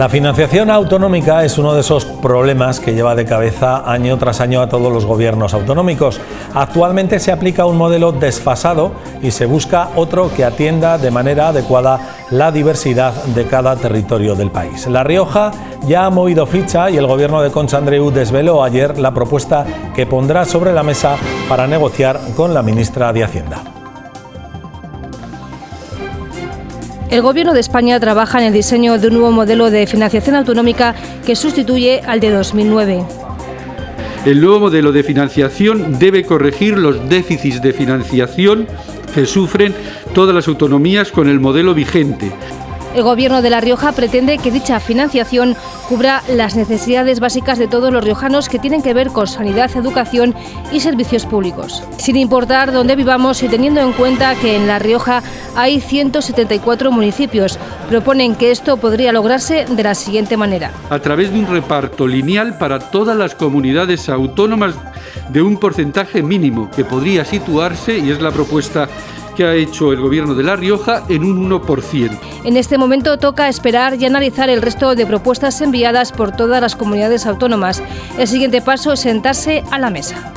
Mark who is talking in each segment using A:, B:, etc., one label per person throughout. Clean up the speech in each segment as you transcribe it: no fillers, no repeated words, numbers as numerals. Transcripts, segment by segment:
A: La financiación autonómica es uno de esos problemas que lleva de cabeza año tras año a todos los gobiernos autonómicos. Actualmente se aplica un modelo desfasado y se busca otro que atienda de manera adecuada la diversidad de cada territorio del país. La Rioja ya ha movido ficha y el gobierno de Concha Andreu desveló ayer la propuesta que pondrá sobre la mesa para negociar con la ministra de Hacienda.
B: El Gobierno de España trabaja en el diseño de un nuevo modelo de financiación autonómica que sustituye al de 2009.
C: El nuevo modelo de financiación debe corregir los déficits de financiación que sufren todas las autonomías con el modelo vigente.
B: El Gobierno de La Rioja pretende que dicha financiación cubra las necesidades básicas de todos los riojanos que tienen que ver con sanidad, educación y servicios públicos. Sin importar dónde vivamos y teniendo en cuenta que en La Rioja hay 174 municipios, proponen que esto podría lograrse de la siguiente manera.
C: A través de un reparto lineal para todas las comunidades autónomas de un porcentaje mínimo que podría situarse, y es la propuesta que ha hecho el Gobierno de La Rioja, en un 1%.
B: En este momento toca esperar y analizar el resto de propuestas enviadas por todas las comunidades autónomas. El siguiente paso es sentarse a la mesa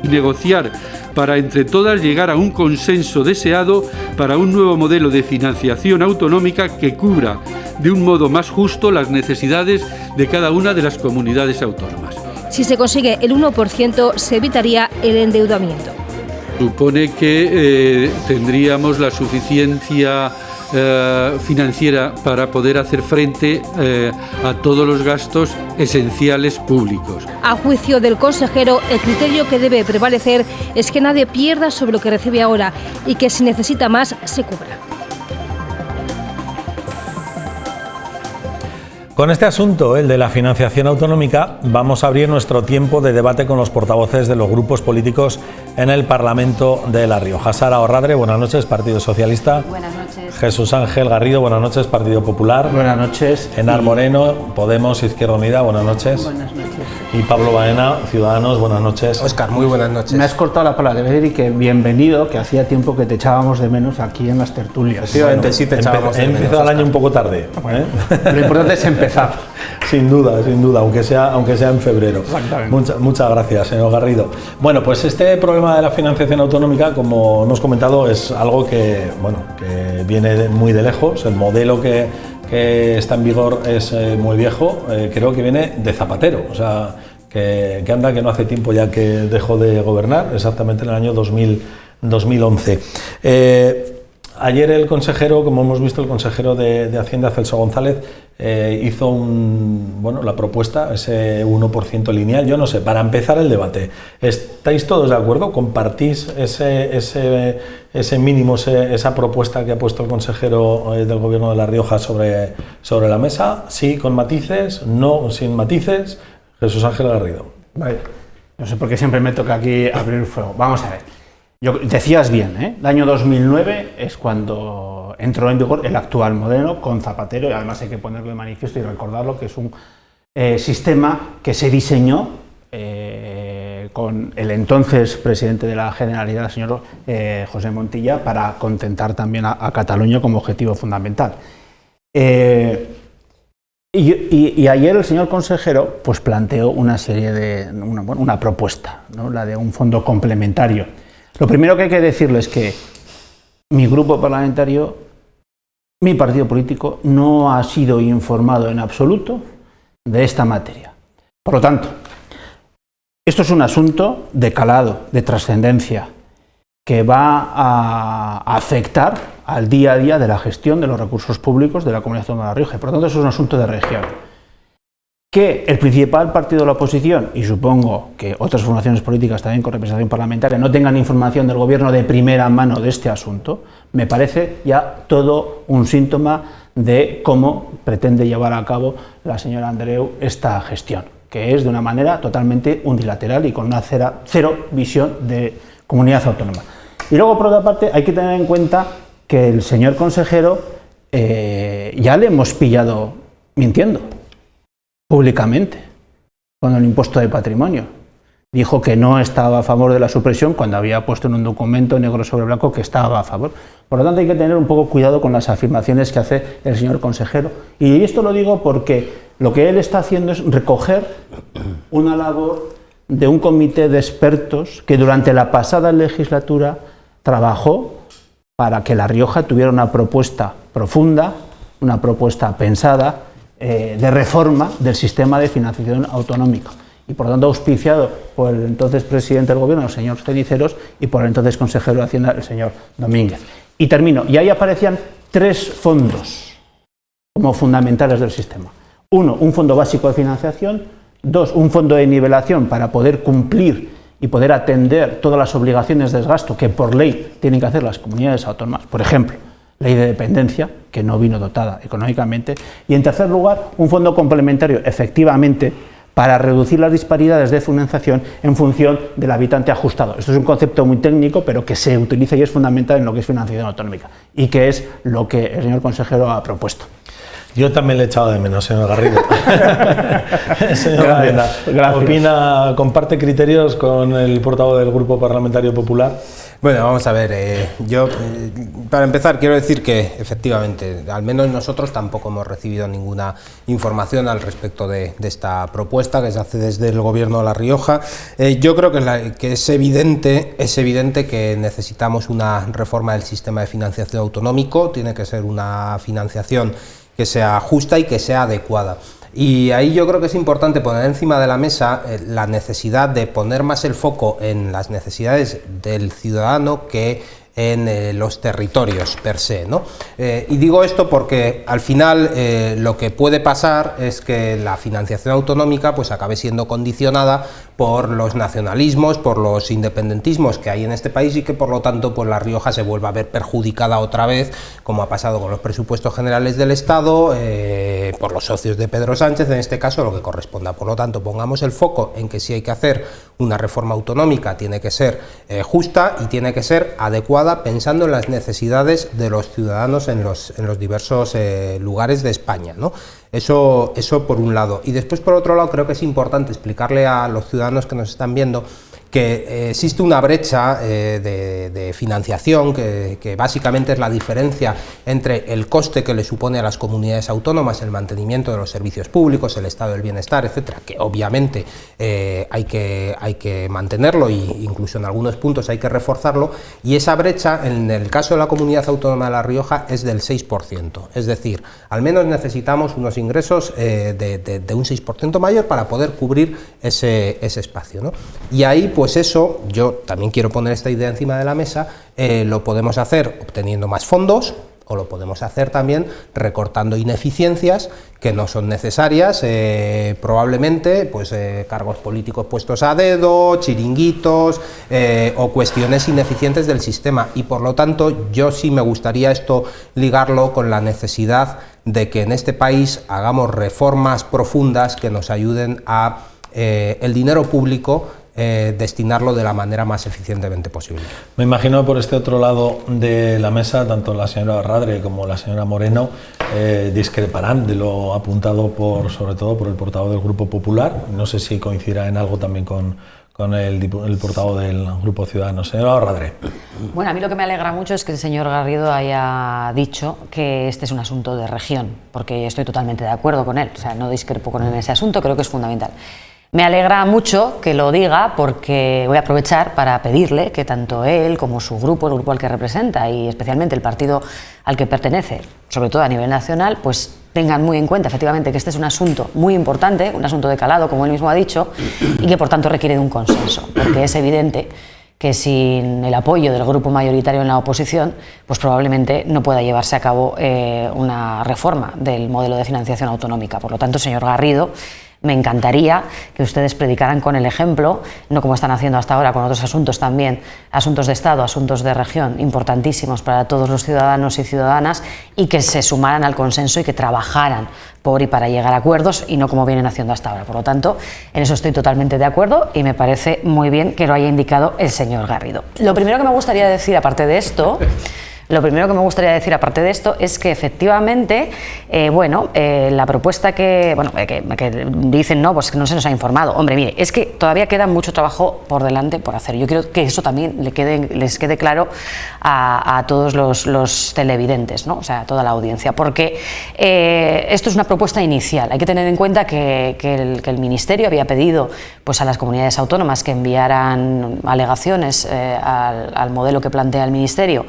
C: Y negociar para entre todas llegar a un consenso deseado para un nuevo modelo de financiación autonómica que cubra de un modo más justo las necesidades de cada una de las comunidades autónomas.
B: Si se consigue el 1%, se evitaría el endeudamiento.
C: Supone que tendríamos la suficiencia financiera para poder hacer frente a todos los gastos esenciales públicos.
B: A juicio del consejero, el criterio que debe prevalecer es que nadie pierda sobre lo que recibe ahora y que si necesita más, se cubra.
A: Con este asunto, el de la financiación autonómica, vamos a abrir nuestro tiempo de debate con los portavoces de los grupos políticos en el Parlamento de La Rioja. Sara Orradre, buenas noches, Partido Socialista.
D: Buenas noches.
A: Jesús Ángel Garrido, buenas noches, Partido Popular.
E: Buenas noches.
A: Enar Moreno, Podemos, Izquierda Unida, buenas noches.
D: Buenas noches.
A: Y Pablo Baena, Ciudadanos, buenas noches.
F: Óscar, muy buenas noches.
E: Me has cortado la palabra, debe decir que bienvenido, que hacía tiempo que te echábamos de menos aquí en las tertulias.
F: Efectivamente, sí te echábamos de menos.
A: He empezado el año un poco tarde.
E: Lo importante es empezar.
A: Sin duda, aunque sea en febrero.
E: Exactamente.
A: Muchas gracias, señor Garrido. Bueno, pues este problema de la financiación autonómica, como hemos comentado, es algo que viene muy de lejos. El modelo que está en vigor es muy viejo, creo que viene de Zapatero, o sea, que anda que no hace tiempo ya que dejó de gobernar, exactamente en el año 2011. Ayer el consejero, como hemos visto, el consejero de Hacienda, Celso González, hizo la propuesta, ese 1% lineal. Yo no sé, para empezar el debate, ¿estáis todos de acuerdo? ¿Compartís ese mínimo, esa propuesta que ha puesto el consejero del Gobierno de La Rioja sobre la mesa? ¿Sí, con matices? ¿No, sin matices? Jesús Ángel Garrido.
E: Vale. No sé por qué siempre me toca aquí abrir el fuego. Vamos a ver. Decías bien, ¿eh? El año 2009 es cuando entró en vigor el actual modelo con Zapatero, y además hay que ponerlo de manifiesto y recordarlo, que es un sistema que se diseñó con el entonces presidente de la Generalidad, el señor José Montilla, para contentar también a Cataluña como objetivo fundamental. Y ayer el señor consejero pues planteó una propuesta, ¿no? La de un fondo complementario. Lo primero que hay que decirle es que mi grupo parlamentario, mi partido político, no ha sido informado en absoluto de esta materia. Por lo tanto, esto es un asunto de calado, de trascendencia, que va a afectar al día a día de la gestión de los recursos públicos de la Comunidad Autónoma de La Rioja. Por lo tanto, eso es un asunto de región. Que el principal partido de la oposición, y supongo que otras formaciones políticas también con representación parlamentaria, no tengan información del Gobierno de primera mano de este asunto, me parece ya todo un síntoma de cómo pretende llevar a cabo la señora Andreu esta gestión, que es de una manera totalmente unilateral y con una cero visión de comunidad autónoma. Y luego, por otra parte, hay que tener en cuenta que el señor consejero ya le hemos pillado mintiendo públicamente con el impuesto de patrimonio. dijo que no estaba a favor de la supresión cuando había puesto en un documento negro sobre blanco que estaba a favor. Por lo tanto, hay que tener un poco cuidado con las afirmaciones que hace el señor consejero. Y esto lo digo porque lo que él está haciendo es recoger una labor de un comité de expertos que durante la pasada legislatura trabajó para que La Rioja tuviera una propuesta profunda, una propuesta pensada de reforma del sistema de financiación autonómica. Y por lo tanto auspiciado por el entonces presidente del gobierno, el señor Ceniceros, y por el entonces consejero de Hacienda, el señor Domínguez. Y termino, y ahí aparecían 3 fondos como fundamentales del sistema. 1, un fondo básico de financiación; 2, un fondo de nivelación para poder cumplir y poder atender todas las obligaciones de gasto que por ley tienen que hacer las comunidades autónomas, por ejemplo, ley de dependencia, que no vino dotada económicamente; y en tercer lugar, un fondo complementario, efectivamente, para reducir las disparidades de financiación en función del habitante ajustado. Esto es un concepto muy técnico, pero que se utiliza y es fundamental en lo que es financiación autonómica, y que es lo que el señor consejero ha propuesto.
A: Yo también le he echado de menos, señor Garrido. Señor
E: Gracias.
A: ¿Opina, comparte criterios con el portavoz del Grupo Parlamentario Popular?
F: Bueno, vamos a ver, yo para empezar quiero decir que efectivamente, al menos nosotros tampoco hemos recibido ninguna información al respecto de esta propuesta que se hace desde el Gobierno de La Rioja. Yo creo que es evidente que necesitamos una reforma del sistema de financiación autonómico. Tiene que ser una financiación que sea justa y que sea adecuada. Y ahí yo creo que es importante poner encima de la mesa la necesidad de poner más el foco en las necesidades del ciudadano que en los territorios per se, ¿no? Y digo esto porque al final lo que puede pasar es que la financiación autonómica pues acabe siendo condicionada por los nacionalismos, por los independentismos que hay en este país, y que por lo tanto pues La Rioja se vuelva a ver perjudicada otra vez, como ha pasado con los presupuestos generales del Estado, por los socios de Pedro Sánchez, en este caso, lo que corresponda. Por lo tanto, pongamos el foco en que si hay que hacer una reforma autonómica, tiene que ser justa y tiene que ser adecuada, pensando en las necesidades de los ciudadanos en los diversos lugares de España, ¿no? Eso por un lado. Y después, por otro lado, creo que es importante explicarle a los ciudadanos que nos están viendo que existe una brecha de financiación que básicamente es la diferencia entre el coste que le supone a las comunidades autónomas el mantenimiento de los servicios públicos, el estado del bienestar, etcétera, que obviamente hay que mantenerlo, e incluso en algunos puntos hay que reforzarlo, y esa brecha en el caso de la comunidad autónoma de La Rioja es del 6%, es decir, al menos necesitamos unos ingresos de un 6% mayor para poder cubrir ese espacio, ¿no? Y ahí pues eso, yo también quiero poner esta idea encima de la mesa, lo podemos hacer obteniendo más fondos, o lo podemos hacer también recortando ineficiencias que no son necesarias, probablemente pues cargos políticos puestos a dedo, chiringuitos o cuestiones ineficientes del sistema. Y por lo tanto yo sí me gustaría esto ligarlo con la necesidad de que en este país hagamos reformas profundas que nos ayuden a el dinero público destinarlo de la manera más eficientemente posible.
A: Me imagino por este otro lado de la mesa, tanto la señora Radre como la señora Moreno discreparán de lo apuntado sobre todo por el portavoz del Grupo Popular. No sé si coincidirá en algo también con el portavoz del Grupo Ciudadanos. Señora Radre.
D: Bueno, a mí lo que me alegra mucho es que el señor Garrido haya dicho que este es un asunto de región, porque estoy totalmente de acuerdo con él, o sea, no discrepo con él en ese asunto, creo que es fundamental. Me alegra mucho que lo diga, porque voy a aprovechar para pedirle que tanto él como su grupo, el grupo al que representa y especialmente el partido al que pertenece, sobre todo a nivel nacional, pues tengan muy en cuenta efectivamente que este es un asunto muy importante, un asunto de calado, como él mismo ha dicho, y que por tanto requiere de un consenso, porque es evidente que sin el apoyo del grupo mayoritario en la oposición, pues probablemente no pueda llevarse a cabo una reforma del modelo de financiación autonómica. Por lo tanto, señor Garrido, me encantaría que ustedes predicaran con el ejemplo, no como están haciendo hasta ahora con otros asuntos también, asuntos de Estado, asuntos de región, importantísimos para todos los ciudadanos y ciudadanas, y que se sumaran al consenso y que trabajaran por y para llegar a acuerdos, y no como vienen haciendo hasta ahora. Por lo tanto, en eso estoy totalmente de acuerdo y me parece muy bien que lo haya indicado el señor Garrido. Lo primero que me gustaría decir, aparte de esto, Lo primero que me gustaría decir, aparte de esto, es que efectivamente, la propuesta que dicen, no, pues que no se nos ha informado. Hombre, mire, es que todavía queda mucho trabajo por delante por hacer. Yo quiero que eso también les quede claro a todos los televidentes, ¿no? O sea, a toda la audiencia, porque esto es una propuesta inicial. Hay que tener en cuenta que el Ministerio había pedido pues, a las comunidades autónomas que enviaran alegaciones al modelo que plantea el Ministerio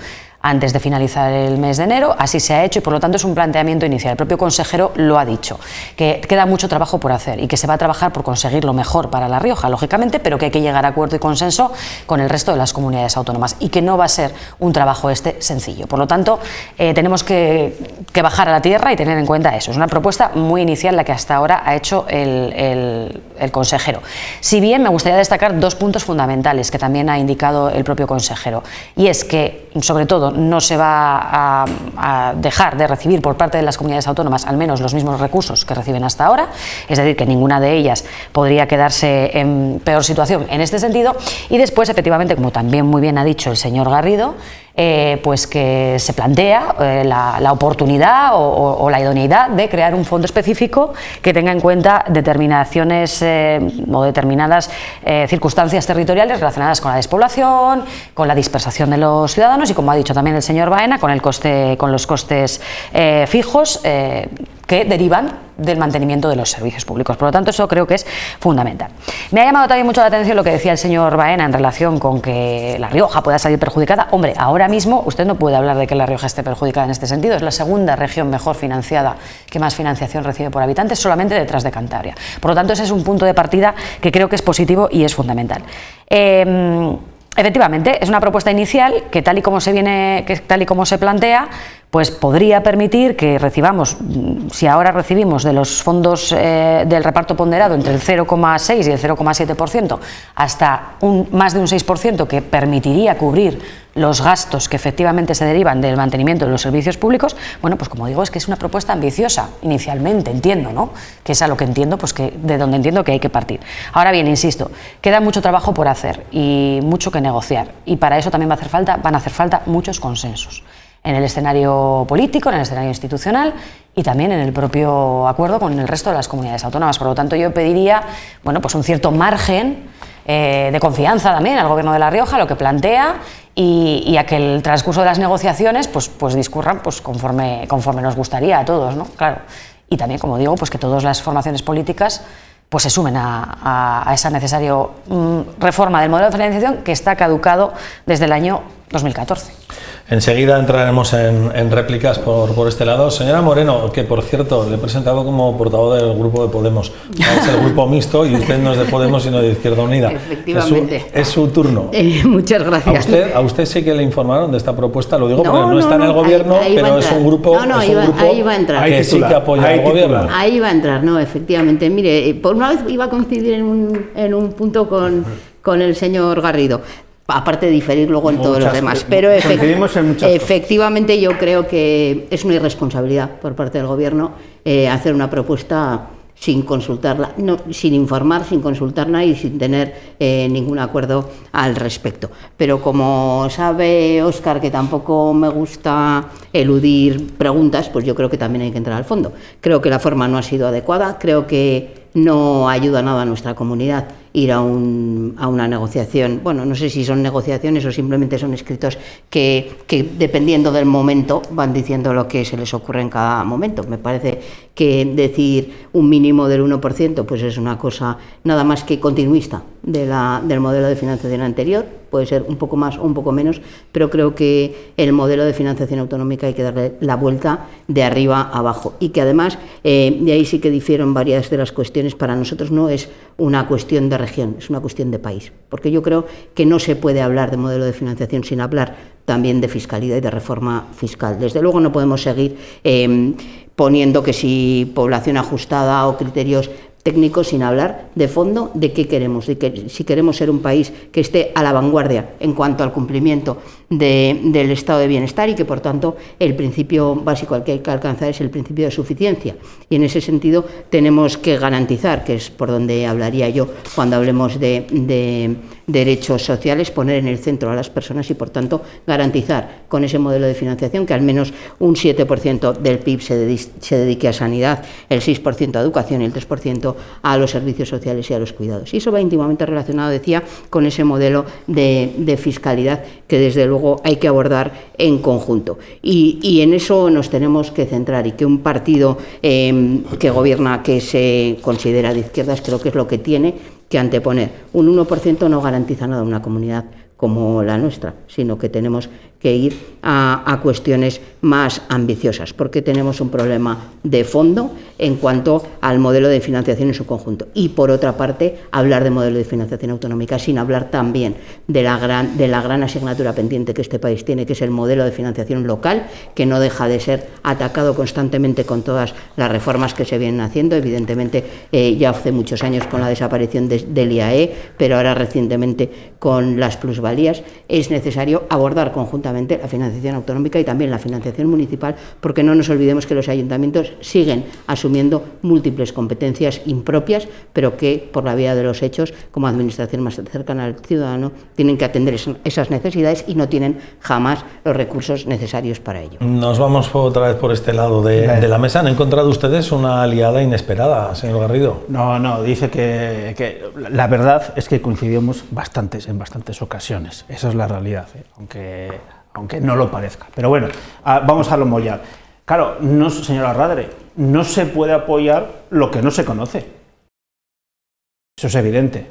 D: antes de finalizar el mes de enero. Así se ha hecho y por lo tanto es un planteamiento inicial. El propio consejero lo ha dicho, que queda mucho trabajo por hacer y que se va a trabajar por conseguir lo mejor para La Rioja, lógicamente, pero que hay que llegar a acuerdo y consenso con el resto de las comunidades autónomas y que no va a ser un trabajo sencillo. Por lo tanto, tenemos que bajar a la tierra y tener en cuenta eso. Es una propuesta muy inicial la que hasta ahora ha hecho el consejero. Si bien me gustaría destacar dos puntos fundamentales que también ha indicado el propio consejero, y es que, sobre todo, no se va a dejar de recibir por parte de las comunidades autónomas al menos los mismos recursos que reciben hasta ahora, es decir, que ninguna de ellas podría quedarse en peor situación en este sentido. Y después, efectivamente, como también muy bien ha dicho el señor Garrido, pues que se plantea la oportunidad o la idoneidad de crear un fondo específico que tenga en cuenta determinaciones o determinadas circunstancias territoriales relacionadas con la despoblación, con la dispersación de los ciudadanos y, como ha dicho también el señor Baena, con los costes fijos que derivan del mantenimiento de los servicios públicos. Por lo tanto, eso creo que es fundamental. Me ha llamado también mucho la atención lo que decía el señor Baena en relación con que La Rioja pueda salir perjudicada. Hombre, ahora mismo usted no puede hablar de que La Rioja esté perjudicada en este sentido. Es la segunda región mejor financiada, que más financiación recibe por habitantes, solamente detrás de Cantabria. Por lo tanto, ese es un punto de partida que creo que es positivo y es fundamental. Efectivamente, es una propuesta inicial que tal y como se plantea, pues podría permitir que recibamos, si ahora recibimos de los fondos del reparto ponderado entre el 0,6 y el 0,7%, hasta más de un 6%, que permitiría cubrir los gastos que efectivamente se derivan del mantenimiento de los servicios públicos. Bueno, pues como digo, es que es una propuesta ambiciosa, inicialmente, entiendo, ¿no? Que es a lo que entiendo, pues que de donde entiendo que hay que partir. Ahora bien, insisto, queda mucho trabajo por hacer y mucho que negociar, y para eso también van a hacer falta muchos consensos en el escenario político, en el escenario institucional y también en el propio acuerdo con el resto de las comunidades autónomas. Por lo tanto, yo pediría, bueno, pues un cierto margen de confianza también al Gobierno de La Rioja, lo que plantea, y a que el transcurso de las negociaciones pues discurran pues conforme nos gustaría a todos, ¿no? Claro. Y también, como digo, pues que todas las formaciones políticas pues se sumen a esa necesaria reforma del modelo de financiación que está caducado desde el año 2014.
A: Enseguida entraremos en réplicas por este lado. Señora Moreno, que por cierto le he presentado como portavoz del grupo de Podemos. Es el grupo mixto y usted no es de Podemos sino de Izquierda Unida.
G: Efectivamente.
A: Es su turno.
G: Muchas gracias.
A: ¿A usted sí que le informaron de esta propuesta? Lo digo porque no está en el gobierno, pero es un grupo,
G: ahí va a entrar.
A: Que sí que apoya al gobierno.
G: Ahí va a entrar, no, efectivamente. Mire, por una vez iba a coincidir en un punto con el señor Garrido. Aparte de diferir luego en todos los demás, pero efectivamente yo creo que es una irresponsabilidad por parte del Gobierno hacer una propuesta sin consultarla, sin informar, sin consultarla y sin tener ningún acuerdo al respecto. Pero como sabe Óscar que tampoco me gusta eludir preguntas, pues yo creo que también hay que entrar al fondo. Creo que la forma no ha sido adecuada, creo que no ayuda nada a nuestra comunidad ir a una negociación. Bueno, no sé si son negociaciones o simplemente son escritos que dependiendo del momento van diciendo lo que se les ocurre en cada momento. Me parece que decir un mínimo del 1% pues es una cosa nada más que continuista del modelo de financiación anterior. Puede ser un poco más o un poco menos, pero creo que el modelo de financiación autonómica hay que darle la vuelta de arriba a abajo y que además, de ahí sí que difieren varias de las cuestiones, para nosotros no es una cuestión de región, es una cuestión de país, porque yo creo que no se puede hablar de modelo de financiación sin hablar también de fiscalidad y de reforma fiscal. Desde luego no podemos seguir poniendo que si población ajustada o criterios técnicos sin hablar de fondo de qué queremos, de que si queremos ser un país que esté a la vanguardia en cuanto al cumplimiento del estado de bienestar y que por tanto el principio básico al que hay que alcanzar es el principio de suficiencia, y en ese sentido tenemos que garantizar, que es por donde hablaría yo cuando hablemos de derechos sociales, poner en el centro a las personas y, por tanto, garantizar con ese modelo de financiación que al menos un 7% del PIB se dedique a sanidad, el 6% a educación y el 3% a los servicios sociales y a los cuidados. Y eso va íntimamente relacionado, decía, con ese modelo de fiscalidad que desde luego hay que abordar en conjunto. Y en eso nos tenemos que centrar, y que un partido que gobierna, que se considera de izquierdas, creo que es lo que tiene que anteponer. Un 1% no garantiza nada a una comunidad como la nuestra, sino que tenemos que ir a cuestiones más ambiciosas, porque tenemos un problema de fondo en cuanto al modelo de financiación en su conjunto. Y por otra parte, hablar de modelo de financiación autonómica sin hablar también de la gran asignatura pendiente que este país tiene, que es el modelo de financiación local, que no deja de ser atacado constantemente con todas las reformas que se vienen haciendo. Evidentemente, ya hace muchos años con la desaparición del IAE, pero ahora recientemente con las plusvalías. Es necesario abordar conjuntamente la financiación autonómica y también la financiación municipal, porque no nos olvidemos que los ayuntamientos siguen asumiendo múltiples competencias impropias, pero que por la vía de los hechos, como administración más cercana al ciudadano, tienen que atender esas necesidades y no tienen jamás los recursos necesarios para ello.
A: Nos vamos otra vez por este lado de la mesa. ¿Han encontrado ustedes una aliada inesperada, señor Garrido?
E: No, dice que la verdad es que coincidimos en bastantes ocasiones. Esa es la realidad, aunque no lo parezca. Pero bueno, vamos a lo mollar. Claro, señora Radre, no se puede apoyar lo que no se conoce. Eso es evidente.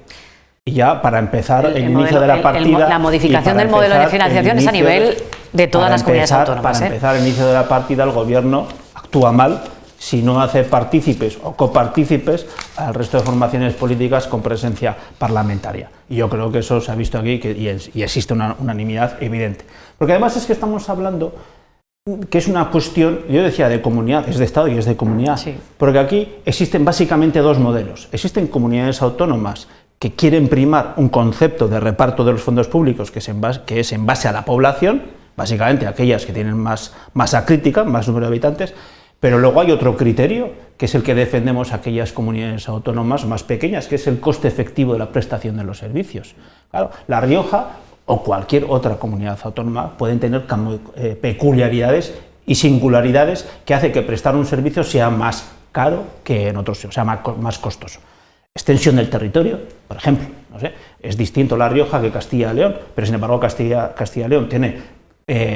E: Y ya, para empezar, el inicio de la partida...
D: La modificación del modelo de financiación es a nivel de todas las comunidades autónomas.
E: Para empezar, el inicio de la partida, el Gobierno actúa mal si no hace partícipes o copartícipes al resto de formaciones políticas con presencia parlamentaria. Y yo creo que eso se ha visto aquí y existe una unanimidad evidente. Porque además es que estamos hablando que es una cuestión, yo decía, de comunidad, es de Estado y es de comunidad, sí. Porque aquí existen básicamente dos modelos. Existen comunidades autónomas que quieren primar un concepto de reparto de los fondos públicos que es en base a la población, básicamente aquellas que tienen más masa crítica, más número de habitantes. Pero luego hay otro criterio, que es el que defendemos aquellas comunidades autónomas más pequeñas, que es el coste efectivo de la prestación de los servicios. Claro, La Rioja o cualquier otra comunidad autónoma pueden tener peculiaridades y singularidades que hacen que prestar un servicio sea más caro que en otros, o sea, más costoso. Extensión del territorio, por ejemplo, no sé, es distinto La Rioja que Castilla y León, pero sin embargo Castilla y León tiene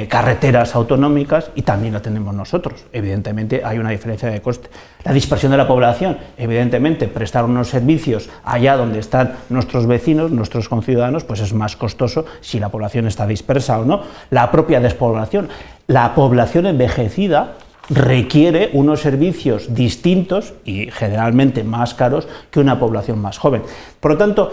E: carreteras autonómicas y también la tenemos nosotros. Evidentemente hay una diferencia de coste. La dispersión de la población, evidentemente prestar unos servicios allá donde están nuestros vecinos, nuestros conciudadanos, pues es más costoso si la población está dispersa o no. La propia despoblación, la población envejecida requiere unos servicios distintos y generalmente más caros que una población más joven. Por lo tanto,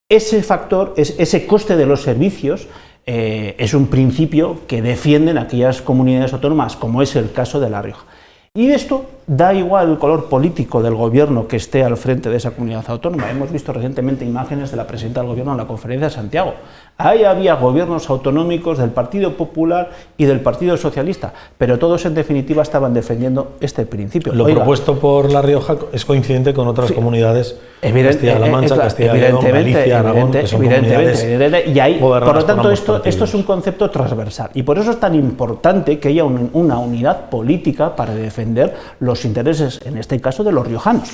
E: ese factor, ese coste de los servicios, es un principio que defienden aquellas comunidades autónomas, como es el caso de La Rioja. Y esto da igual el color político del gobierno que esté al frente de esa comunidad autónoma. Hemos visto recientemente imágenes de la presidenta del gobierno en la conferencia de Santiago. Ahí había gobiernos autonómicos del Partido Popular y del Partido Socialista, pero todos en definitiva estaban defendiendo este principio.
A: Lo propuesto por La Rioja es coincidente con otras comunidades, Castilla-La Mancha, Castilla y León, Galicia, Aragón, que son comunidades
E: y ahí, por lo tanto, esto es un concepto transversal y por eso es tan importante que haya una unidad política para defender los intereses, en este caso, de los riojanos.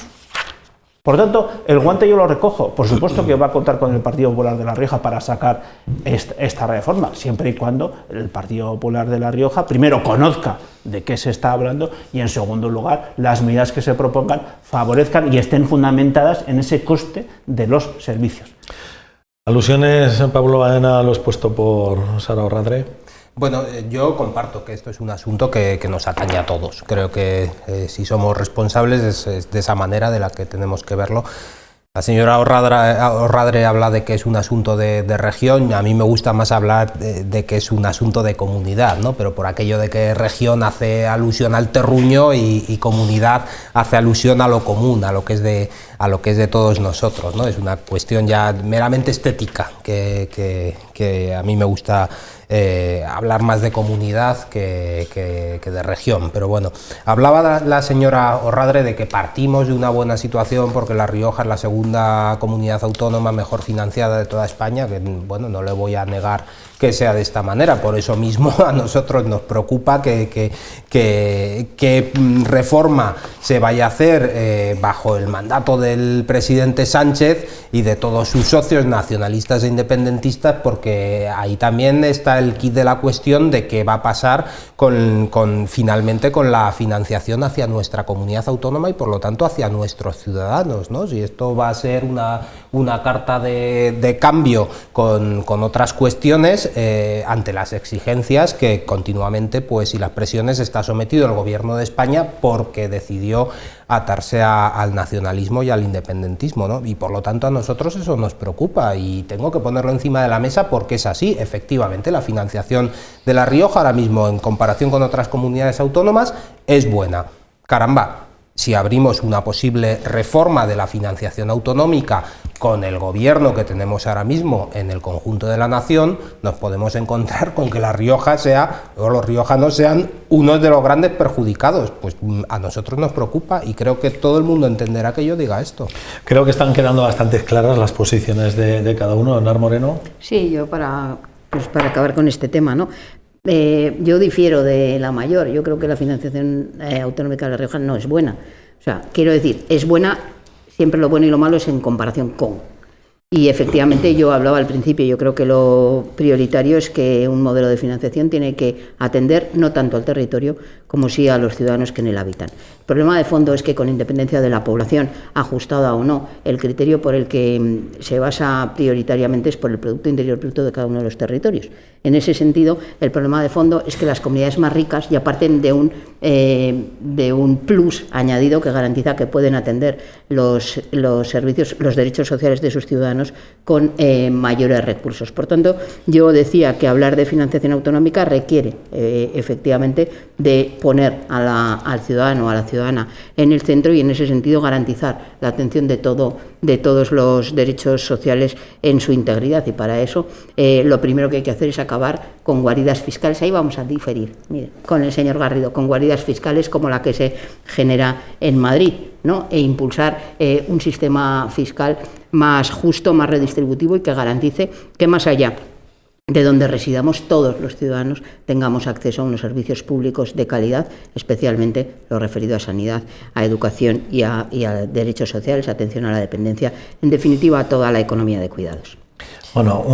E: Por tanto, el guante yo lo recojo. Por supuesto que va a contar con el Partido Popular de La Rioja para sacar esta reforma, siempre y cuando el Partido Popular de La Rioja primero conozca de qué se está hablando y, en segundo lugar, las medidas que se propongan favorezcan y estén fundamentadas en ese coste de los servicios.
A: Alusiones, Pablo Baena, lo expuesto por Sara Radre.
F: Bueno, yo comparto que esto es un asunto que nos atañe a todos. Creo que si somos responsables es de esa manera de la que tenemos que verlo. La señora Radre habla de que es un asunto de región. A mí me gusta más hablar de que es un asunto de comunidad, ¿no? Pero por aquello de que región hace alusión al terruño y comunidad hace alusión a lo común, a lo que es de todos nosotros, ¿no? Es una cuestión ya meramente estética que que a mí me gusta hablar más de comunidad que de región, pero bueno, hablaba la señora Orradre de que partimos de una buena situación porque La Rioja es la segunda comunidad autónoma mejor financiada de toda España, que bueno, no le voy a negar que sea de esta manera, por eso mismo a nosotros nos preocupa que reforma se vaya a hacer bajo el mandato del presidente Sánchez y de todos sus socios nacionalistas e independentistas, porque ahí también está el quid de la cuestión de qué va a pasar finalmente con la financiación hacia nuestra comunidad autónoma y por lo tanto hacia nuestros ciudadanos, ¿no? Si esto va a ser una carta de cambio con otras cuestiones ante las exigencias que continuamente pues, y las presiones está sometido el gobierno de España porque decidió atarse al nacionalismo y al independentismo, ¿no? Y por lo tanto a nosotros eso nos preocupa y tengo que ponerlo encima de la mesa porque es así. Efectivamente, la financiación de La Rioja ahora mismo en comparación con otras comunidades autónomas es buena. Caramba, si abrimos una posible reforma de la financiación autonómica con el gobierno que tenemos ahora mismo en el conjunto de la nación, nos podemos encontrar con que La Rioja o los riojanos sean uno de los grandes perjudicados. Pues a nosotros nos preocupa y creo que todo el mundo entenderá que yo diga esto.
A: Creo que están quedando bastante claras las posiciones de cada uno. Leonor Moreno.
G: Sí, yo para acabar con este tema, ¿no? Yo difiero de la mayor. Yo creo que la financiación autonómica de La Rioja no es buena. O sea, quiero decir, es buena, siempre lo bueno y lo malo es en comparación con. Y efectivamente yo hablaba al principio, yo creo que lo prioritario es que un modelo de financiación tiene que atender no tanto al territorio como sí a los ciudadanos que en él habitan. El problema de fondo es que con independencia de la población, ajustada o no, el criterio por el que se basa prioritariamente es por el Producto Interior Bruto de cada uno de los territorios. En ese sentido, el problema de fondo es que las comunidades más ricas ya parten de un plus añadido que garantiza que pueden atender los servicios, los derechos sociales de sus ciudadanos con mayores recursos. Por tanto, yo decía que hablar de financiación autonómica requiere efectivamente de poner al ciudadano o a la ciudadana en el centro y en ese sentido garantizar la atención de todos los derechos sociales en su integridad, y para eso lo primero que hay que hacer es acabar con guaridas fiscales. Ahí vamos a diferir, mire, con el señor Garrido, con guaridas fiscales como la que se genera en Madrid, ¿no? E impulsar un sistema fiscal más justo, más redistributivo y que garantice que más allá de donde residamos todos los ciudadanos tengamos acceso a unos servicios públicos de calidad, especialmente lo referido a sanidad, a educación y a derechos sociales, atención a la dependencia, en definitiva a toda la economía de cuidados.
A: Bueno,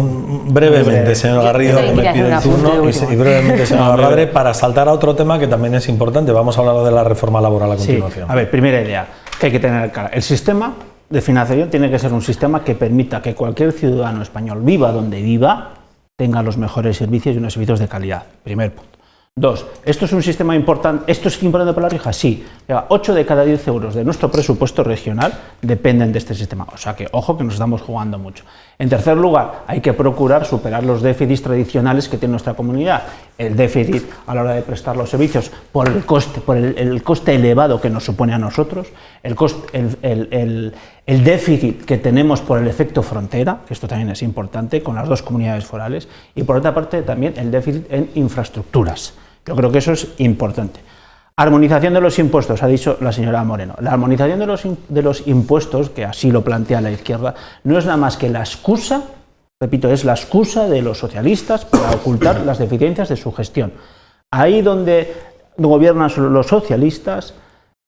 A: brevemente, señor Garrido, que me pide el turno, y brevemente, señor Orradre, para saltar a otro tema que también es importante. Vamos a hablar de la reforma laboral a continuación.
E: Sí. A ver, primera idea que hay que tener clara. El sistema de financiación tiene que ser un sistema que permita que cualquier ciudadano español, viva donde viva, tenga los mejores servicios y unos servicios de calidad. Primer punto. 2. ¿Esto es un sistema importante? ¿Esto es importante para La Rioja? Sí. 8 de cada 10 euros de nuestro presupuesto regional dependen de este sistema. O sea que, ojo, que nos estamos jugando mucho. En tercer lugar, hay que procurar superar los déficits tradicionales que tiene nuestra comunidad. El déficit a la hora de prestar los servicios por el coste elevado que nos supone a nosotros, el déficit que tenemos por el efecto frontera, que esto también es importante, con las dos comunidades forales, y por otra parte también el déficit en infraestructuras. Yo creo que eso es importante. Armonización de los impuestos, ha dicho la señora Moreno. La armonización de los impuestos, que así lo plantea la izquierda, no es nada más que la excusa, repito, es la excusa de los socialistas para ocultar las deficiencias de su gestión. Ahí donde gobiernan los socialistas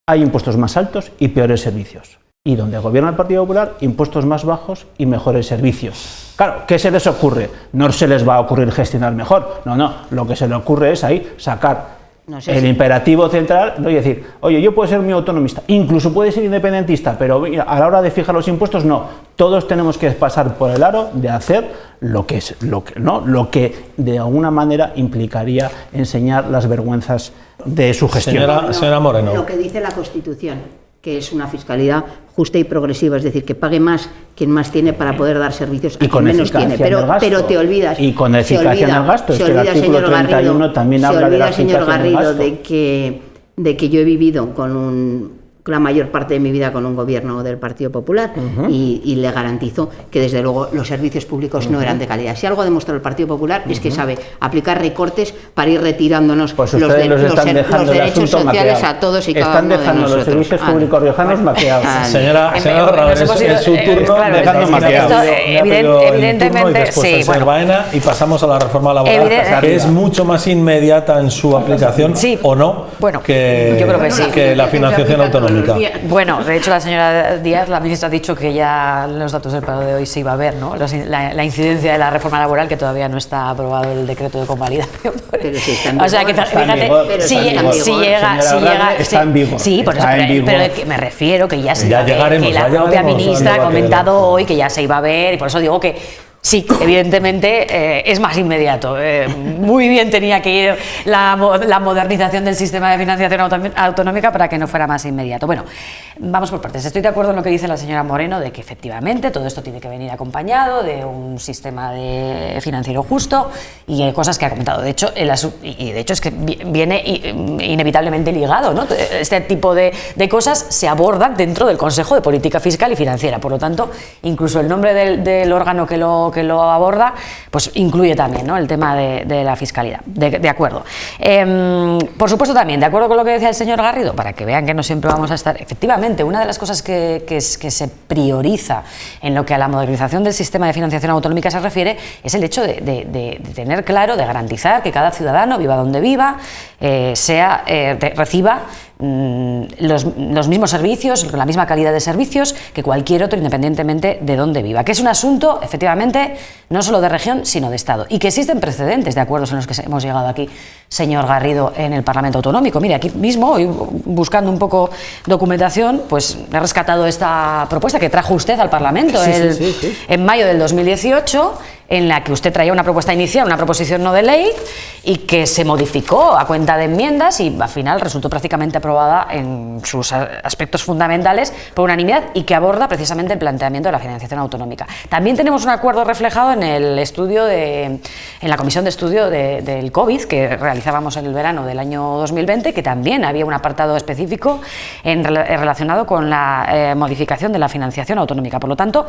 E: hay impuestos más altos y peores servicios. Y donde gobierna el Partido Popular, impuestos más bajos y mejores servicios. Claro, ¿qué se les ocurre? No se les va a ocurrir gestionar mejor, no, lo que se le ocurre es ahí sacar el imperativo central, ¿no? Y decir, oye, yo puedo ser muy autonomista, incluso puede ser independentista, pero mira, a la hora de fijar los impuestos, no. Todos tenemos que pasar por el aro de hacer lo que de alguna manera implicaría enseñar las vergüenzas de su gestión.
A: Señora Moreno.
G: Lo que dice la Constitución, que es una fiscalidad justa y progresiva, es decir, que pague más quien más tiene para poder dar servicios a quien menos tiene, pero te olvidas.
E: Y con eficacia en el gasto, es que el artículo 31 también habla de la eficacia en el gasto.
G: Señor Garrido, de que yo he vivido con la mayor parte de mi vida con un gobierno del Partido Popular y le garantizo que desde luego los servicios públicos no eran de calidad. Si algo ha demostrado el Partido Popular es que sabe aplicar recortes para ir retirándonos
E: pues
G: los derechos sociales a todos y cada uno de nosotros.
E: Están dejando los servicios públicos riojanos maqueados.
A: Señora Barrabás, es su turno, dejando maqueados.
D: Evidentemente, sí.
A: Bueno, Baena, y pasamos a la reforma laboral, que es mucho más inmediata en su aplicación, ¿o no?
D: Bueno,
A: que,
D: yo creo que sí.
A: Que la financiación autonómica.
D: Bueno, de hecho la señora Díaz, la ministra, ha dicho que ya los datos del paro de hoy se iba a ver, ¿no? La incidencia de la reforma laboral, que todavía no está aprobado el decreto de convalidación.
G: Pero sí está en vigor.
D: O sea, que fíjate, si llega...
E: Está en vigor.
D: Sí, por eso, pero me refiero que ya se iba a ver, que la propia ministra ha comentado hoy que ya se iba a ver, y por eso digo que sí, evidentemente es más inmediato. Muy bien tenía que ir la modernización del sistema de financiación autonómica para que no fuera más inmediato. Bueno, vamos por partes. Estoy de acuerdo en lo que dice la señora Moreno, de que efectivamente todo esto tiene que venir acompañado de un sistema financiero justo y hay cosas que ha comentado. De hecho, es que viene inevitablemente ligado, ¿no? Este tipo de cosas se abordan dentro del Consejo de Política Fiscal y Financiera. Por lo tanto, incluso el nombre del órgano que lo aborda, pues incluye también, ¿no?, el tema de la fiscalidad. De acuerdo. Por supuesto también, de acuerdo con lo que decía el señor Garrido, para que vean que no siempre vamos a estar... Efectivamente, una de las cosas que se prioriza en lo que a la modernización del sistema de financiación autonómica se refiere es el hecho de tener claro, de garantizar que cada ciudadano, viva donde viva, reciba los mismos servicios, la misma calidad de servicios que cualquier otro, independientemente de dónde viva. Que es un asunto, efectivamente, no solo de región, sino de Estado. Y que existen precedentes de acuerdos en los que hemos llegado aquí, señor Garrido, en el Parlamento Autonómico. Mire, aquí mismo, hoy, buscando un poco documentación, pues he rescatado esta propuesta que trajo usted al Parlamento en mayo del 2018, en la que usted traía una propuesta inicial, una proposición no de ley, y que se modificó a cuenta de enmiendas y al final resultó prácticamente aprobada en sus aspectos fundamentales por unanimidad y que aborda precisamente el planteamiento de la financiación autonómica. También tenemos un acuerdo reflejado en el estudio en la comisión de estudio del COVID que realizábamos en el verano del año 2020, que también había un apartado específico relacionado con la modificación de la financiación autonómica. Por lo tanto,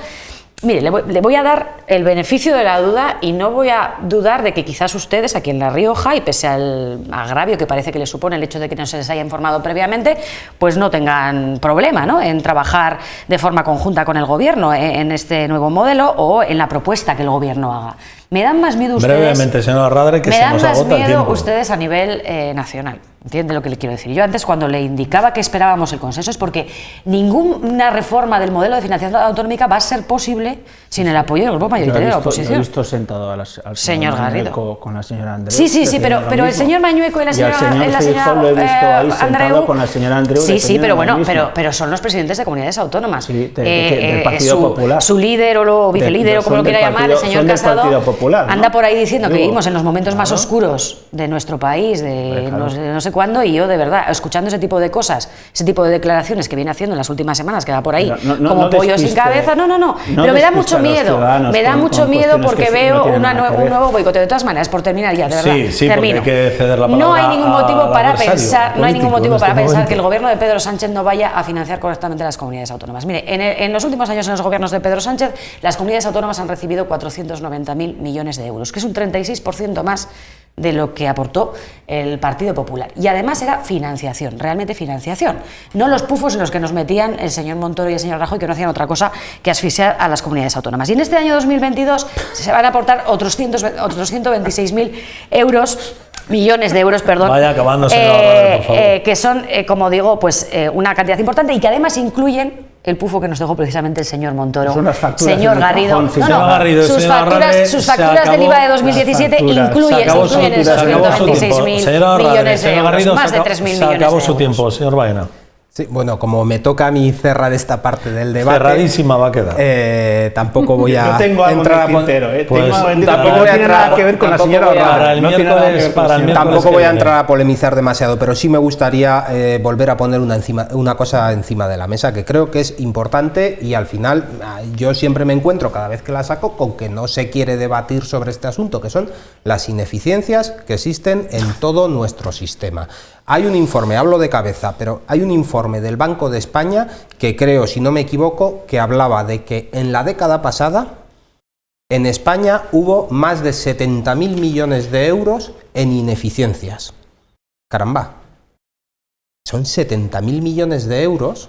D: mire, le voy a dar el beneficio de la duda y no voy a dudar de que quizás ustedes aquí en La Rioja, y pese al agravio que parece que les supone el hecho de que no se les haya informado previamente, pues no tengan problema, ¿no?, en trabajar de forma conjunta con el Gobierno en este nuevo modelo o en la propuesta que el Gobierno haga. Me dan más miedo ustedes...
A: Brevemente, señora Radre, que se nos agota el tiempo. Me dan más miedo
D: ustedes a nivel nacional. ¿Entiende lo que le quiero decir? Yo antes, cuando le indicaba que esperábamos el consenso, es porque ninguna reforma del modelo de financiación autonómica va a ser posible sin el apoyo del grupo mayoritario de la oposición.
E: Yo he visto sentado al
D: señor Garrido
E: con la señora Andreu.
D: Sí, pero el señor Mañueco y la señora
E: lo he visto ahí sentado con la señora Andreu.
D: Sí, pero bueno, pero son los presidentes de comunidades autónomas.
E: Sí, del Partido Popular.
D: Su líder o vicelíder, o como lo quiera llamar, el señor Casado, anda por ahí diciendo que vivimos en los momentos más oscuros de nuestro país, de no sé cuándo, y yo, de verdad, escuchando ese tipo de cosas, ese tipo de declaraciones que viene haciendo en las últimas semanas, que va por ahí como pollo sin cabeza, pero me da mucho miedo, porque veo un nuevo boicoteo. De todas maneras, por terminar ya, de verdad,
A: sí, termino. Porque hay que ceder la palabra.
D: No hay ningún motivo para pensar que el gobierno de Pedro Sánchez no vaya a financiar correctamente las comunidades autónomas. Mire, en los últimos años, en los gobiernos de Pedro Sánchez, las comunidades autónomas han recibido 490.000 millones de euros, que es un 36% más de lo que aportó el Partido Popular. Y además era financiación, realmente financiación. No los pufos en los que nos metían el señor Montoro y el señor Rajoy, que no hacían otra cosa que asfixiar a las comunidades autónomas. Y en este año 2022 se van a aportar otros 126.000 millones de euros, perdón.
A: Vaya acabándose por favor.
D: Que son, como digo, pues una cantidad importante y que además incluyen el pufo que nos dejó precisamente el señor Montoro, señor Garrido. Sus facturas del IVA de 2017 incluyen esos 226.000 millones de euros, más de 3.000 millones de euros.
A: Se acabó su tiempo, señor Baena.
F: Sí, bueno, como me toca a mí cerrar esta parte del debate...
A: Cerradísima va a quedar.
F: Tampoco voy a
E: entrar a tampoco voy a entrar que ver con la señora
F: Tampoco voy a entrar a polemizar demasiado, pero sí me gustaría volver a poner una cosa encima de la mesa que creo que es importante y al final yo siempre me encuentro cada vez que la saco con que no se quiere debatir sobre este asunto, que son las ineficiencias que existen en todo nuestro sistema. Hay un informe, hablo de cabeza, pero hay un informe del Banco de España que creo, si no me equivoco, que hablaba de que en la década pasada en España hubo más de 70.000 millones de euros en ineficiencias. Caramba, son 70.000 millones de euros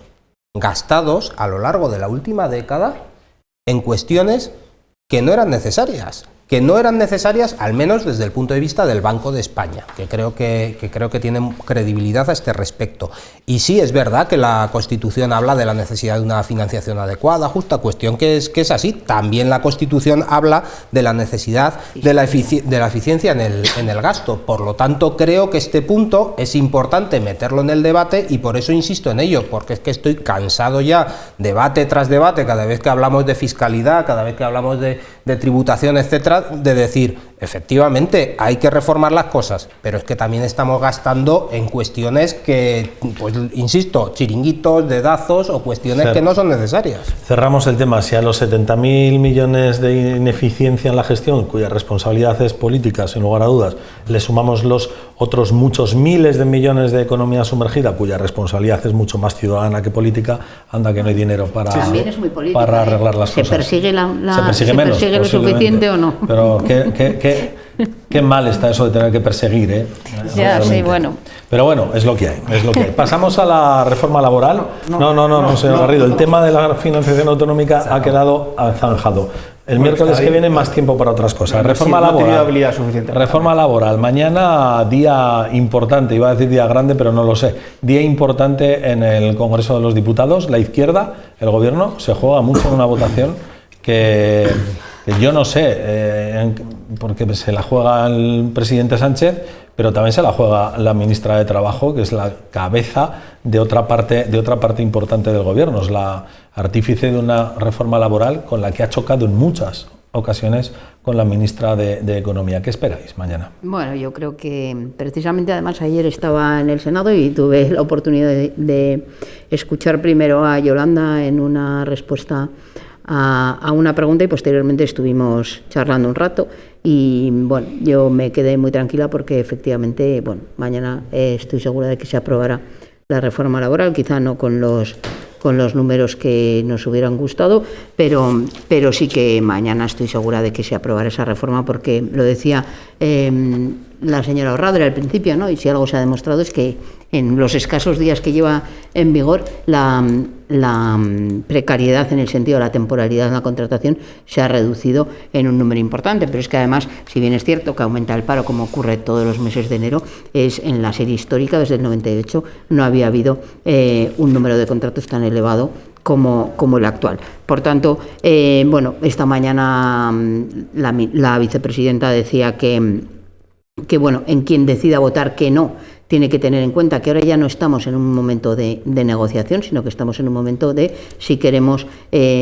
F: gastados a lo largo de la última década en cuestiones que no eran necesarias. Al menos desde el punto de vista del Banco de España, que creo que tienen credibilidad a este respecto. Y sí, es verdad que la Constitución habla de la necesidad de una financiación adecuada, justa, cuestión que es así. También la Constitución habla de la necesidad de la eficiencia en el gasto. Por lo tanto, creo que este punto es importante meterlo en el debate y por eso insisto en ello, porque es que estoy cansado ya, debate tras debate, cada vez que hablamos de fiscalidad, cada vez que hablamos de tributación, etcétera, de decir, efectivamente, hay que reformar las cosas, pero es que también estamos gastando en cuestiones que, pues insisto, chiringuitos, dedazos o cuestiones que no son necesarias.
A: Cerramos el tema. Si a los 70.000 millones de ineficiencia en la gestión, cuya responsabilidad es política, sin lugar a dudas, le sumamos los otros muchos miles de millones de economía sumergida, cuya responsabilidad es mucho más ciudadana que política, anda que no hay dinero para arreglar las cosas.
G: ¿Se persigue
A: menos,
G: lo suficiente o no?
A: Pero qué mal está eso de tener que perseguir, ¿eh?
G: Ya, sí, bueno.
A: Pero bueno, es lo que hay, Pasamos a la reforma laboral. No, señor Garrido, el tema de la financiación autonómica ha quedado zanjado. El miércoles que viene más tiempo para otras cosas. Reforma laboral. Mañana día importante, iba a decir día grande, pero no lo sé. Día importante en el Congreso de los Diputados. La izquierda, el gobierno, se juega mucho en una votación que yo no sé, porque se la juega el presidente Sánchez, pero también se la juega la ministra de Trabajo, que es la cabeza de otra parte importante del gobierno. Es la artífice de una reforma laboral con la que ha chocado en muchas ocasiones con la ministra de Economía. ¿Qué esperáis mañana?
G: Bueno, yo creo que precisamente, además, ayer estaba en el Senado y tuve la oportunidad de escuchar primero a Yolanda en una respuesta a una pregunta y posteriormente estuvimos charlando un rato y bueno, yo me quedé muy tranquila porque efectivamente, bueno, mañana estoy segura de que se aprobará la reforma laboral, quizá no con los números que nos hubieran gustado, pero sí que mañana estoy segura de que se aprobará esa reforma porque lo decía la señora Orradre al principio, ¿no? Y si algo se ha demostrado es que en los escasos días que lleva en vigor la precariedad en el sentido de la temporalidad en la contratación se ha reducido en un número importante, pero es que además, si bien es cierto que aumenta el paro como ocurre todos los meses de enero, es en la serie histórica desde el 98 no había habido un número de contratos tan elevado como el actual. Por tanto, bueno, esta mañana la vicepresidenta decía que bueno, en quien decida votar que no, tiene que tener en cuenta que ahora ya no estamos en un momento de negociación, sino que estamos en un momento de si queremos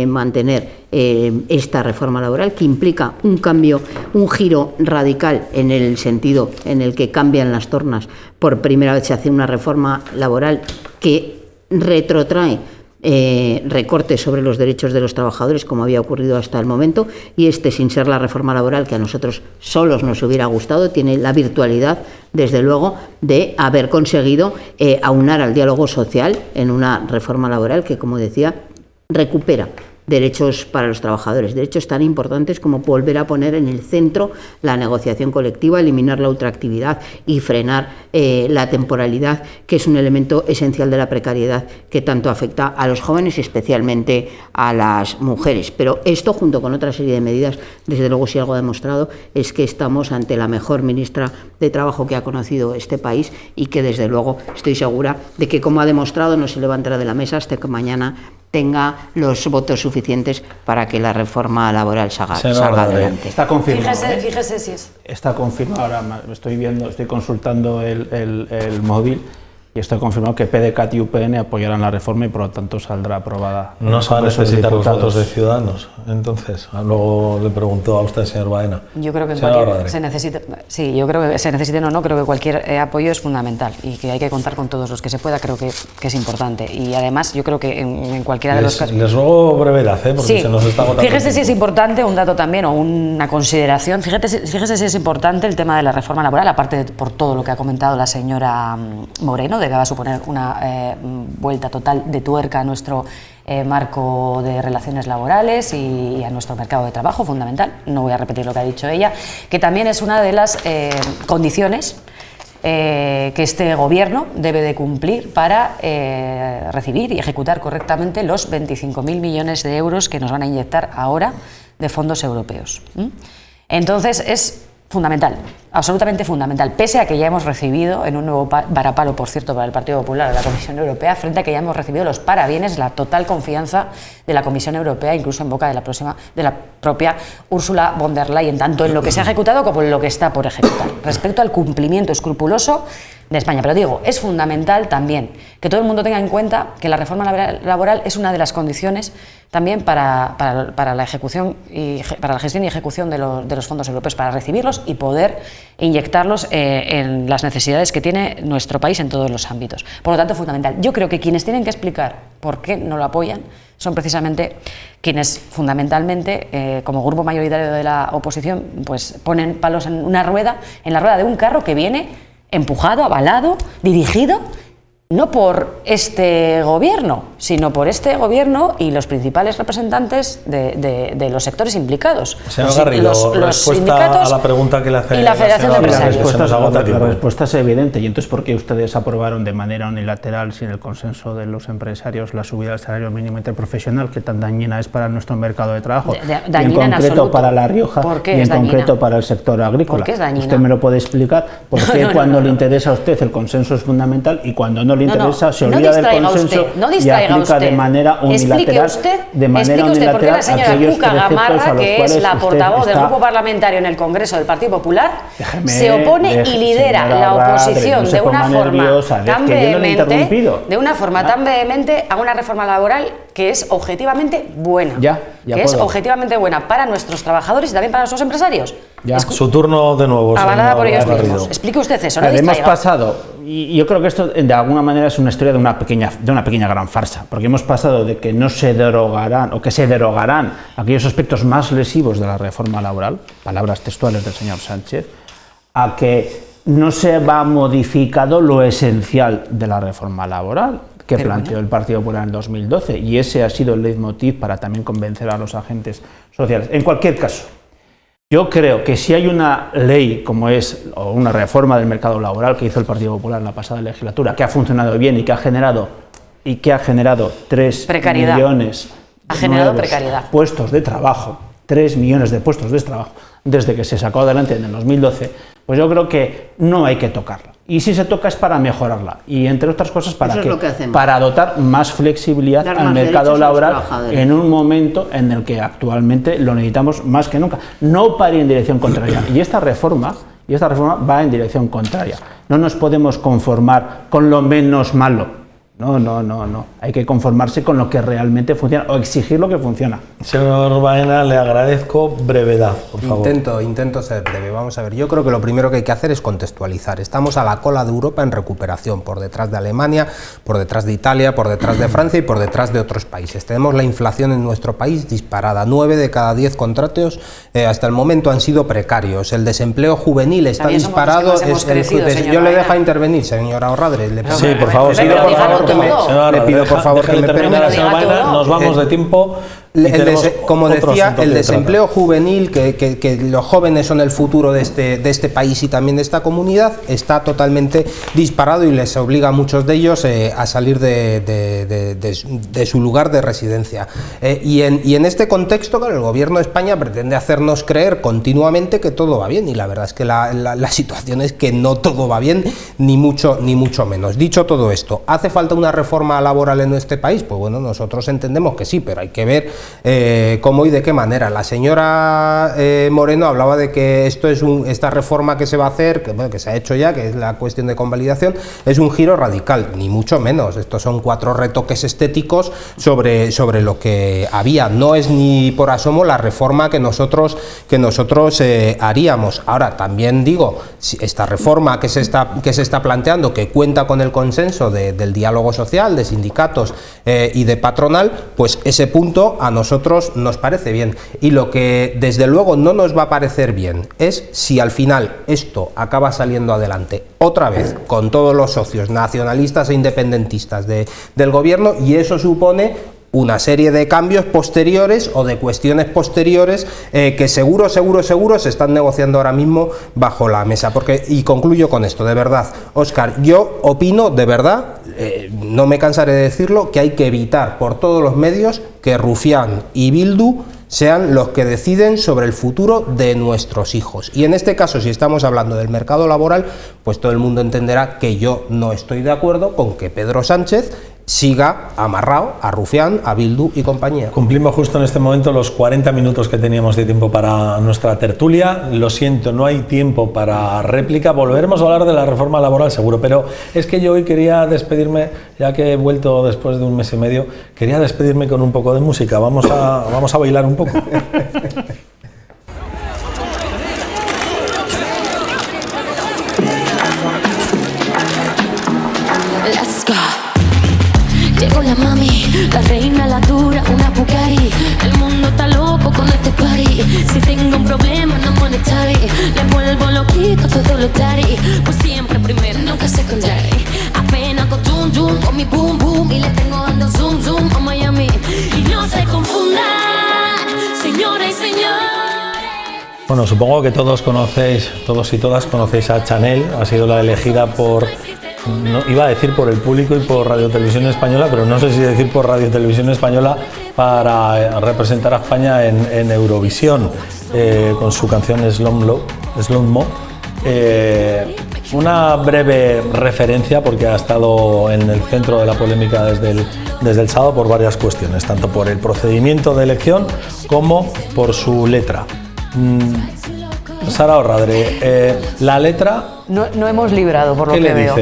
G: mantener esta reforma laboral, que implica un cambio, un giro radical en el sentido en el que cambian las tornas. Por primera vez se hace una reforma laboral que retrotrae recortes sobre los derechos de los trabajadores, como había ocurrido hasta el momento, y sin ser la reforma laboral que a nosotros solos nos hubiera gustado, tiene la virtualidad, desde luego, de haber conseguido aunar al diálogo social en una reforma laboral que, como decía, recupera derechos para los trabajadores, derechos tan importantes como volver a poner en el centro la negociación colectiva, eliminar la ultraactividad y frenar la temporalidad, que es un elemento esencial de la precariedad que tanto afecta a los jóvenes y especialmente a las mujeres. Pero esto, junto con otra serie de medidas, desde luego, si algo ha demostrado es que estamos ante la mejor ministra de Trabajo que ha conocido este país y que, desde luego, estoy segura de que, como ha demostrado, no se levantará de la mesa hasta que mañana tenga los votos suficientes para que la reforma laboral salga adelante.
E: Está confirmado.
D: Fíjese si es.
E: Está confirmado. Ahora estoy consultando el móvil y estoy confirmado que PDeCAT y UPN apoyarán la reforma y por lo tanto saldrá aprobada.
A: No se van a necesitar los votos de Ciudadanos, entonces. Luego le preguntó a usted, señor Baena.
D: Yo creo que se necesita, sí, yo creo que se necesiten o no, creo que cualquier apoyo es fundamental y que hay que contar con todos los que se pueda, creo que es importante. Y además yo creo que en cualquiera de los casos...
A: Les ruego brevedad, porque
D: sí,
A: se nos está agotando.
D: Fíjese si es importante, un dato también o una consideración, fíjese si es importante el tema de la reforma laboral, aparte por todo lo que ha comentado la señora Moreno, de que va a suponer una vuelta total de tuerca a nuestro marco de relaciones laborales y a nuestro mercado de trabajo, fundamental. No voy a repetir lo que ha dicho ella, que también es una de las condiciones que este gobierno debe de cumplir para recibir y ejecutar correctamente los 25.000 millones de euros que nos van a inyectar ahora de fondos europeos. Entonces es fundamental, absolutamente fundamental, pese a que ya hemos recibido en un nuevo varapalo, por cierto, para el Partido Popular a la Comisión Europea, frente a que ya hemos recibido los parabienes, la total confianza de la Comisión Europea, incluso en boca de la propia Ursula von der Leyen, tanto en lo que se ha ejecutado como en lo que está por ejecutar, respecto al cumplimiento escrupuloso de España. Pero digo, es fundamental también que todo el mundo tenga en cuenta que la reforma laboral es una de las condiciones también para la ejecución y para la gestión y ejecución de los fondos europeos, para recibirlos y poder inyectarlos en las necesidades que tiene nuestro país en todos los ámbitos. Por lo tanto, es fundamental. Yo creo que quienes tienen que explicar por qué no lo apoyan son precisamente quienes fundamentalmente, como grupo mayoritario de la oposición, pues ponen palos en la rueda de un carro que viene empujado, avalado, dirigido, no por este gobierno, sino por este gobierno y los principales representantes de los sectores implicados.
A: Señor Garrido,
D: los
A: sindicatos a la pregunta que le hace
D: y la Federación de Empresarios.
E: La respuesta es evidente. Y entonces, ¿por qué ustedes aprobaron de manera unilateral, sin el consenso de los empresarios, la subida del salario mínimo interprofesional, que tan dañina es para nuestro mercado de trabajo, y en concreto para La Rioja y en concreto para el sector agrícola?
D: ¿Por qué es dañina?
E: ¿Usted me lo puede explicar? ¿Por qué cuando le interesa a usted el consenso es fundamental y cuando no le interesa se olvida del consenso y aplica de manera unilateral
D: por qué la señora Cuca Gamarra, que es la portavoz del grupo parlamentario en el Congreso del Partido Popular, se opone y lidera la oposición de una forma tan vehemente a una reforma laboral que es objetivamente buena, objetivamente buena para nuestros trabajadores y también para nuestros empresarios.
A: Su turno de nuevo.
D: Avalada por ellos mismos. Explique usted eso. ¿No?
E: Hemos pasado, y yo creo que esto de alguna manera es una historia de una pequeña gran farsa, porque hemos pasado de que no se derogarán o que se derogarán aquellos aspectos más lesivos de la reforma laboral, palabras textuales del señor Sánchez, a que no se va modificado lo esencial de la reforma laboral que planteó el Partido Popular en 2012, y ese ha sido el leitmotiv para también convencer a los agentes sociales. En cualquier caso, yo creo que si hay una ley como es, o una reforma del mercado laboral que hizo el Partido Popular en la pasada legislatura, que ha funcionado bien y que ha generado 3 millones de puestos de trabajo, 3 millones de puestos de trabajo desde que se sacó adelante en el 2012, pues yo creo que no hay que tocarla. Y si se toca es para mejorarla y, entre otras cosas, para dotar más flexibilidad al mercado laboral en un momento en el que actualmente lo necesitamos más que nunca. No para ir en dirección contraria. Y esta reforma va en dirección contraria. No nos podemos conformar con lo menos malo. No. Hay que conformarse con lo que realmente funciona o exigir lo que funciona.
A: Señor Baena, le agradezco brevedad, por favor.
F: Intento ser breve. Vamos a ver, yo creo que lo primero que hay que hacer es contextualizar. Estamos a la cola de Europa en recuperación, por detrás de Alemania, por detrás de Italia, por detrás de Francia y por detrás de otros países. Tenemos la inflación en nuestro país disparada. 9 de cada 10 contratos hasta el momento han sido precarios. El desempleo juvenil está disparado. Yo le dejo intervenir, señora Orradre.
A: Sí, por favor. Le pido por favor que me permita. Nos vamos de tiempo.
F: Como decía, el desempleo juvenil, que los jóvenes son el futuro de este país y también de esta comunidad, está totalmente disparado y les obliga a muchos de ellos a salir de su lugar de residencia. Y en este contexto, claro, el gobierno de España pretende hacernos creer continuamente que todo va bien, y la verdad es que la situación es que no todo va bien, ni mucho menos. Dicho todo esto, ¿hace falta una reforma laboral en este país? Pues bueno, nosotros entendemos que sí, pero hay que ver cómo y de qué manera. La señora Moreno hablaba de que esta reforma que se va a hacer, que se ha hecho ya, que es la cuestión de convalidación, es un giro radical, ni mucho menos. Estos son 4 retoques estéticos sobre lo que había. No es ni por asomo la reforma que nosotros haríamos. Ahora, también digo, si esta reforma que se está planteando, que cuenta con el consenso del diálogo social, de sindicatos y de patronal, pues ese punto a nosotros nos parece bien. Y lo que desde luego no nos va a parecer bien es si al final esto acaba saliendo adelante otra vez con todos los socios nacionalistas e independentistas del gobierno, y eso supone una serie de cambios posteriores o de cuestiones posteriores que seguro se están negociando ahora mismo bajo la mesa. Y concluyo con esto, de verdad, Óscar, yo opino, de verdad, no me cansaré de decirlo, que hay que evitar por todos los medios que Rufián y Bildu sean los que deciden sobre el futuro de nuestros hijos. Y en este caso, si estamos hablando del mercado laboral, pues todo el mundo entenderá que yo no estoy de acuerdo con que Pedro Sánchez siga amarrado a Rufián, a Bildu y compañía.
A: Cumplimos justo en este momento los 40 minutos que teníamos de tiempo para nuestra tertulia. Lo siento, no hay tiempo para réplica. Volveremos a hablar de la reforma laboral seguro, pero es que yo hoy quería despedirme, ya que he vuelto después de un mes y medio, quería despedirme con un poco de música. Vamos a bailar un poco.
H: Let's go. Llegó la mami, la reina, la dura, una Bugatti. El mundo está loco con este party. Si tengo un problema no monetary, le vuelvo loquito todo lo daddy. Pues siempre primero, nunca secondary. Apenas con zoom zoom, con mi boom boom, y le tengo dando zoom zoom a Miami. Y no se confundan, señoras y señores.
A: Bueno, supongo que todos y todas conocéis a Chanel. Ha sido la elegida por... No, iba a decir por el público y por Radio Televisión Española, pero no sé si decir por Radio Televisión Española, para representar a España en Eurovisión, con su canción Slow Mo. Una breve referencia, porque ha estado en el centro de la polémica desde el sábado por varias cuestiones, tanto por el procedimiento de elección como por su letra. Sara Orradre, la letra...
D: No hemos librado, por lo que veo.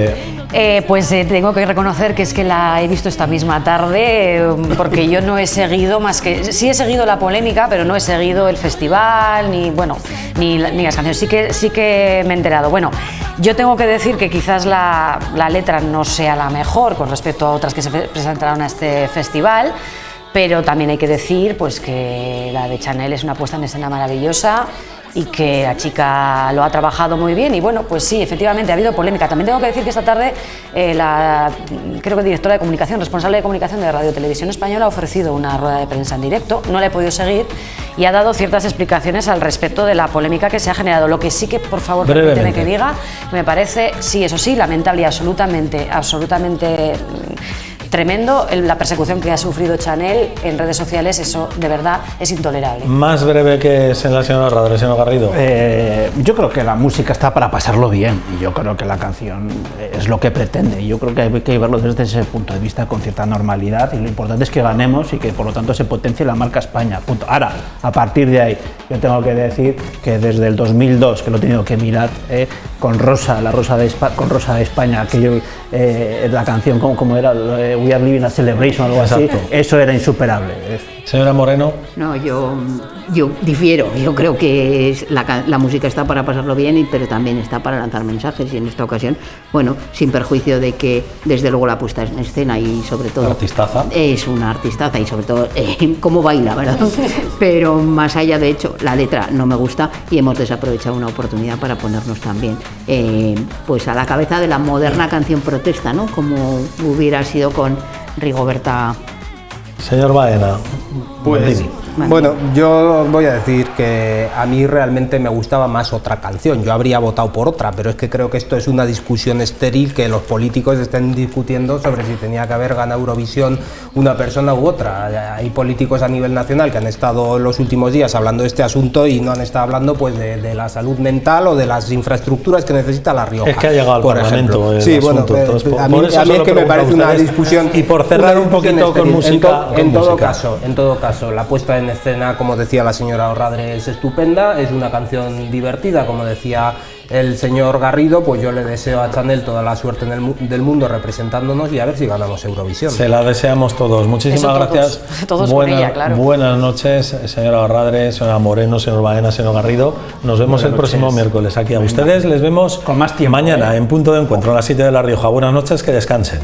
D: Pues tengo que reconocer que es que la he visto esta misma tarde, porque yo no he seguido más que... Sí he seguido la polémica, pero no he seguido el festival, ni las canciones. Sí que me he enterado. Bueno, yo tengo que decir que quizás la letra no sea la mejor con respecto a otras que se presentaron a este festival, pero también hay que decir pues que la de Chanel es una puesta en escena maravillosa y que la chica lo ha trabajado muy bien. Y bueno, pues sí, efectivamente ha habido polémica. También tengo que decir que esta tarde creo que directora de comunicación, responsable de comunicación de Radio Televisión Española, ha ofrecido una rueda de prensa en directo, no la he podido seguir, y ha dado ciertas explicaciones al respecto de la polémica que se ha generado. Lo que sí que, por favor, permíteme que diga, me parece, sí, eso sí, lamentable y absolutamente tremendo la persecución que ha sufrido Chanel en redes sociales. Eso de verdad es intolerable.
A: Más breve que la señora Radre, señor Garrido.
E: Yo creo que la música está para pasarlo bien, y yo creo que la canción es lo que pretende. Yo creo que hay que verlo desde ese punto de vista con cierta normalidad, y lo importante es que ganemos y que por lo tanto se potencie la marca España. Punto. Ahora, a partir de ahí, yo tengo que decir que desde el 2002, que lo he tenido que mirar, con Rosa de España, la canción como era, We Are Living a Celebration o algo así, eso era insuperable.
A: Señora Moreno.
G: No, yo difiero. Yo creo que la música está para pasarlo bien, pero también está para lanzar mensajes, y en esta ocasión, bueno, sin perjuicio de que desde luego la puesta en escena y sobre todo
A: artistaza.
G: Es una artistaza, y sobre todo cómo baila, ¿verdad? Pero más allá, de hecho, la letra no me gusta, y hemos desaprovechado una oportunidad para ponernos también pues a la cabeza de la moderna canción protesta, ¿no? Como hubiera sido con Rigoberta.
A: Señor Baena,
F: pues Bueno, yo voy a decir que a mí realmente me gustaba más otra canción. Yo habría votado por otra, pero es que creo que esto es una discusión estéril, que los políticos estén discutiendo sobre si tenía que haber ganado Eurovisión una persona u otra. Hay políticos a nivel nacional que han estado los últimos días hablando de este asunto y no han estado hablando pues de la salud mental o de las infraestructuras que necesita La Rioja.
A: Es que ha llegado al Parlamento el asunto. Entonces,
F: a mí es que me parece una discusión.
A: Y por cerrar un poquito con música.
F: En todo caso, la puesta en escena, como decía la señora Orradre, es estupenda, es una canción divertida, como decía el señor Garrido, pues yo le deseo a Chanel toda la suerte del mundo representándonos y a ver si ganamos Eurovisión.
A: Se la deseamos todos. Muchísimas gracias.
D: Todos con ella, claro.
A: Buenas noches, señora Orradre, señora Moreno, señor Baena, señor Garrido. Nos vemos el próximo miércoles aquí. A ustedes les vemos
E: con más tiempo,
A: mañana en Punto de Encuentro a las 7 de La Rioja. Buenas noches, que descansen.